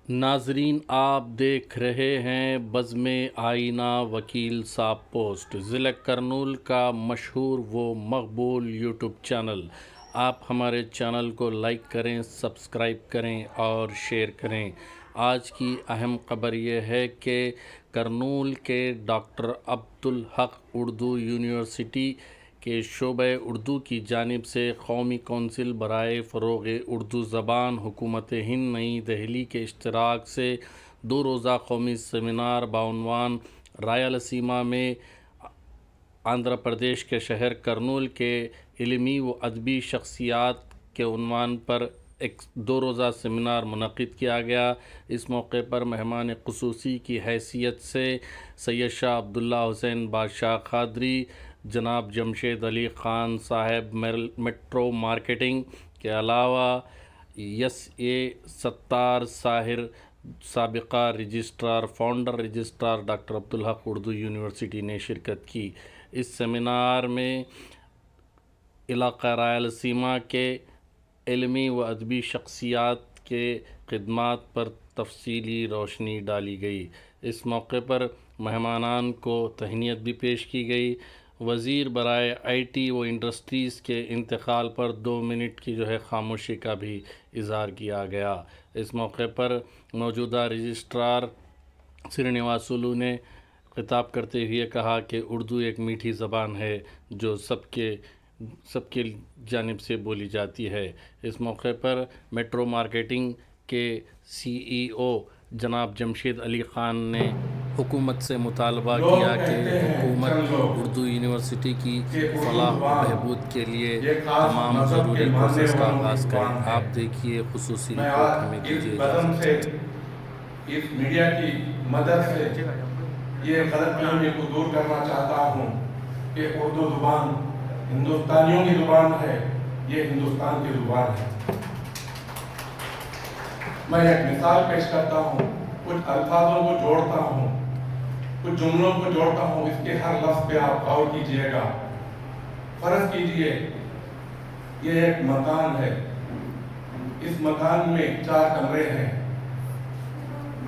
ناظرین، آپ دیکھ رہے ہیں بزم آئینہ وکیل صاحب پوسٹ، ضلع کرنول کا مشہور و مقبول یوٹیوب چینل۔ آپ ہمارے چینل کو لائک کریں، سبسکرائب کریں اور شیئر کریں۔ آج کی اہم خبر یہ ہے کہ کرنول کے ڈاکٹر عبدالحق اردو یونیورسٹی کے شعبہ اردو کی جانب سے قومی کونسل برائے فروغ اردو زبان حکومت ہند نئی دہلی کے اشتراک سے 2 روزہ قومی سیمینار بعنوان رایلسیما میں آندھرا پردیش کے شہر کرنول کے علمی و ادبی شخصیات کے عنوان پر ایک 2 روزہ سیمینار منعقد کیا گیا۔ اس موقع پر مہمان خصوصی کی حیثیت سے سید شاہ عبداللہ حسین بادشاہ قادری، جناب جمشید علی خان صاحب میٹرو مارکیٹنگ کے علاوہ ایس اے ستار ساحر، سابقہ registrar, founder registrar doctor Abdul Haq Urdu university نے شرکت کی۔ اس سیمینار میں علاقہ رایلسیما کے علمی و ادبی شخصیات کے خدمات پر تفصیلی روشنی ڈالی گئی۔ اس موقع پر مہمانان کو تہنیت بھی پیش کی گئی۔ وزیر برائے آئی ٹی و انڈسٹریز کے انتقال پر 2 منٹ کی خاموشی کا بھی اظہار کیا گیا۔ اس موقع پر موجودہ رجسٹرار سرینیواسولو نے خطاب کرتے ہوئے کہا کہ اردو ایک میٹھی زبان ہے جو سب کے جانب سے بولی جاتی ہے۔ اس موقع پر میٹرو مارکیٹنگ کے سی ای او جناب جمشید علی خان نے حکومت سے مطالبہ کیا کہ حکومت اردو یونیورسٹی کی فلاح و بہبود کے لیے تمام ضروری پروسیس کا آغاز کریں۔ آپ دیکھیے خصوصی رپورٹ، ہمیں دیجیے اجازت۔ اس میڈیا کی مدد سے یہ غلط فہمی کو دور کرنا چاہتا ہوں کہ اردو زبان ہندوستانیوں کی زبان ہے، یہ ہندوستان کی زبان ہے۔ میں ایک مثال پیش کرتا ہوں، کچھ الفاظوں کو جوڑتا ہوں، کچھ جملوں کو جوڑتا ہوں، اس کے ہر لفظ پہ آپ غور کیجئے گا۔ فرض کیجئے یہ ایک مکان ہے، اس مکان میں 4 کمرے ہیں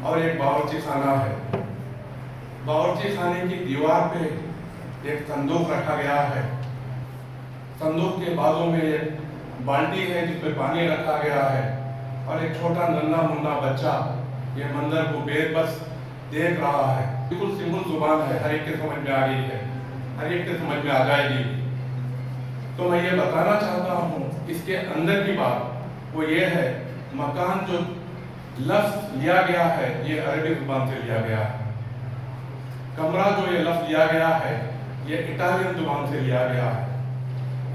اور ایک باورچی خانہ ہے۔ باورچی خانے کی دیوار پہ ایک صندوق رکھا گیا ہے۔ صندوق کے بازو میں ایک بالٹی ہے جس میں پانی رکھا گیا ہے، اور ایک چھوٹا ننھا منھا بچہ یہ منظر کو بے بس دیکھ رہا ہے۔ بالکل سمپل زبان ہے، ہر ایک کے سمجھ میں آ گئی ہے، ہر ایک کے سمجھ میں آ جائے گی۔ تو میں یہ بتانا چاہتا ہوں اس کے اندر کی بات وہ یہ ہے، مکان جو لفظ لیا گیا ہے یہ عربی زبان سے لیا گیا ہے۔ کمرہ جو یہ لفظ لیا گیا ہے یہ اٹالین زبان سے لیا گیا ہے۔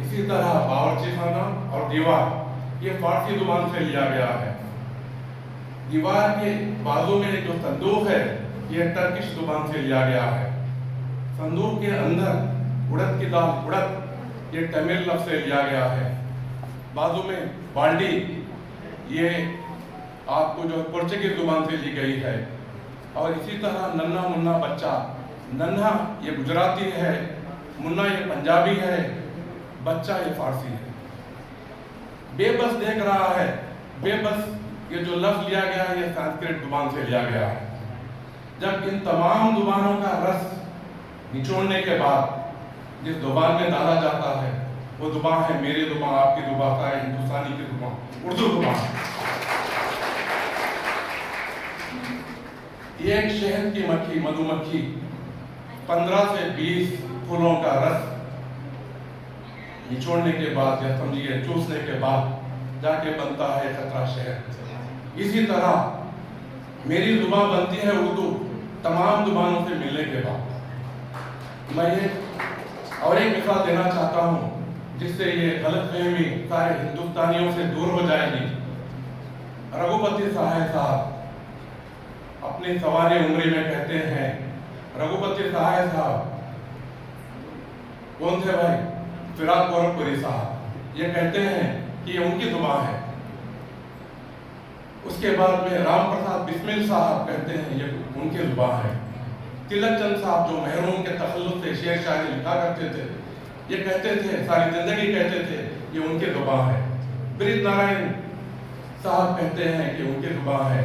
اسی طرح باورچی خانہ اور دیوار یہ فارسی زبان سے لیا گیا ہے۔ دیوار کے بازو میں جو صندوق ہے یہ ٹرکش زبان سے لیا گیا ہے۔ صندوق کے اندر اڑد کی دال، اڑد یہ تمل لفظ سے لیا گیا ہے۔ بازو میں بالٹی یہ آپ کو جو پرتگیز زبان سے لی گئی ہے۔ اور اسی طرح ننھا منھا بچہ، ننھا یہ گجراتی ہے، منھا یہ پنجابی ہے، بچہ یہ فارسی ہے۔ بے بس دیکھ رہا ہے، بے بس یہ جو لفظ لیا گیا ہے یہ سنسکرت زبان سے لیا گیا ہے۔ جب ان تمام زبانوں کا رس نچوڑنے کے بعد جس زبان میں ڈالا جاتا ہے وہ زبان ہے میری زبان، آپ کی زبان، سارے ہندوستانی کی زبان، اردو زبان۔ یہ ایک شہد کی مکھی، مدھو مکھی 15 سے 20 پھولوں کا رس نچوڑنے کے بعد یا سمجھیے چوسنے کے بعد جا کے بنتا ہے قطرہ شہد۔ اسی طرح میری زبان بنتی ہے اردو تمام زبانوں سے ملنے کے بعد۔ میں یہ اور ایک مثال دینا چاہتا ہوں جس سے یہ غلط فہمی سارے ہندوستانیوں سے دور ہو جائے گی۔ رگھوپتی صاحب اپنی سوانح عمری میں کہتے ہیں، رگھوپتی صاحب کون تھے بھائی؟ فراق گورکھپوری صاحب۔ یہ کہتے ہیں کہ یہ ان کی زبان ہے۔ اس کے بعد میں رام پرساد بسمل صاحب کہتے ہیں یہ ان کی زبان ہے۔ تلک چند صاحب جو محروم کے تخلص سے شعر شاعری لکھا کرتے تھے یہ کہتے تھے، ساری زندگی کہتے تھے یہ ان کی زبان ہے۔ برید نارائن صاحب کہتے ہیں کہ ان کی زبان ہے۔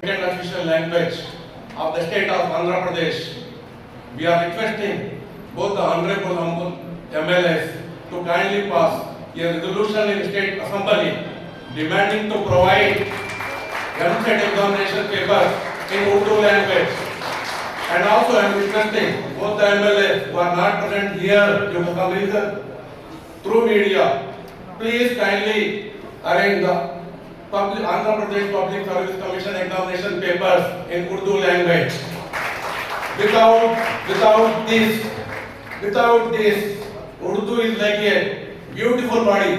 Second official language of the state of Andhra Pradesh. We are requesting both the honorable MLAs to kindly pass a resolution in State Assembly demanding to provide MCET examination papers in Urdu language. And also I am requesting both the MLAs who are not present here due to some reason through media, please kindly arrange the Andhra Pradesh Public Service Commission examination papers in Urdu language. Without this, Urdu is like a beautiful body.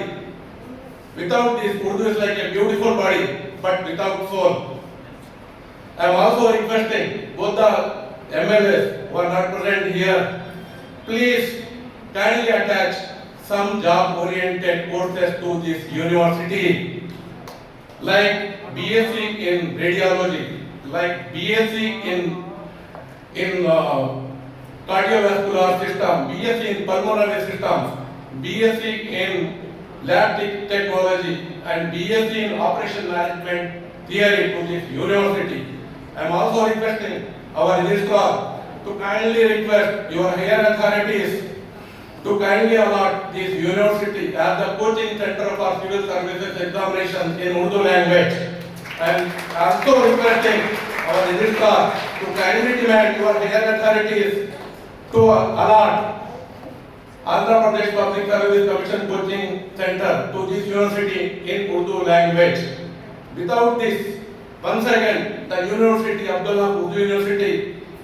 Without this, Urdu is like a beautiful body, but without soul. I am also requesting both the MLAs who are not present here, please kindly attach some job-oriented courses to this university. Like BSc in radiology, like BSc in cardiovascular system, BSc in pulmonary systems, BSc in lab technology, and BSc in operation management theory to this university. I am also requesting our registrar to kindly request your higher authorities to kindly allot this university as the coaching center for civil services examination in Urdu language. And also requesting our registrar to kindly demand your higher authorities to allot Andhra Pradesh Public Service Commission coaching center to this university in Urdu language. Without this, once again, the university, Abdullah Urdu University,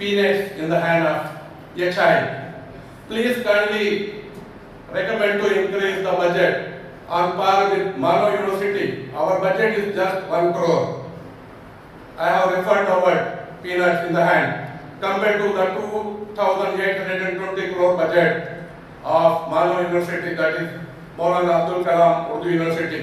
peanuts in the hand of a child. Please kindly recommend to increase the budget on par with Mano University. Our budget is just 1 crore. I have referred over peanuts in the hand compared to the 2,820 crore budget of Mano University, that is Maulana Abdul Kalam Urdu University.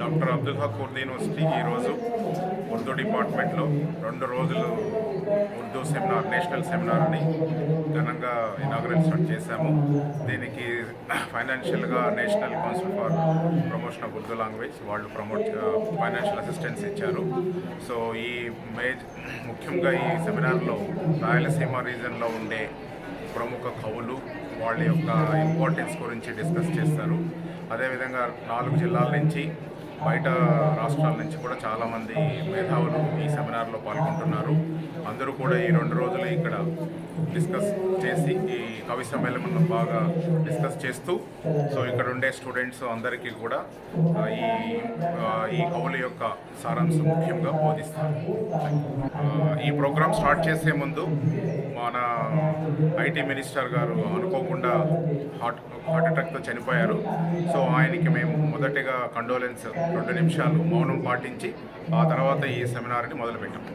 Doctor Abdul Haq Urdu యూనివర్సిటీకి ఈరోజు ఉర్దూ డిపార్ట్మెంట్లో 2 రోజులు Urdu seminar, national సెమినార్ని ఘనంగా inauguration చేశాము. దీనికి ఫైనాన్షియల్గా national council for promotion of Urdu language వాళ్ళు financial assistance ఇచ్చారు. సో ఈ ముఖ్యంగా ఈ సెమినార్లో రాయలసీమ రీజన్లో ఉండే ప్రముఖ కవులు వాళ్ళ యొక్క ఇంపార్టెన్స్ గురించి డిస్కస్ చేస్తారు. అదేవిధంగా 4 జిల్లాల నుంచి, బయట రాష్ట్రాల నుంచి కూడా చాలామంది మేధావులు ఈ సెమినార్ సెమినార్లో పాల్గొంటున్నారు. అందరూ కూడా ఈ 2 రోజులు ఇక్కడ డిస్కస్ చేసి ఈ కవి సమ్మేళనం బాగా డిస్కస్ చేస్తూ సో ఇక్కడ ఉండే స్టూడెంట్స్ అందరికీ కూడా ఈ కవుల యొక్క సారాంశం ముఖ్యంగా బోధిస్తారు. ఈ ప్రోగ్రామ్ స్టార్ట్ చేసే ముందు మన ఐటీ మినిస్టర్ గారు అనుకోకుండా హార్ట్ అటాక్తో చనిపోయారు. సో ఆయనకి మేము మొదటిగా కండోలెన్స్ 2 నిమిషాలు మౌనం పాటించి ఆ తర్వాత ఈ సెమినార్ని మొదలుపెట్టాము.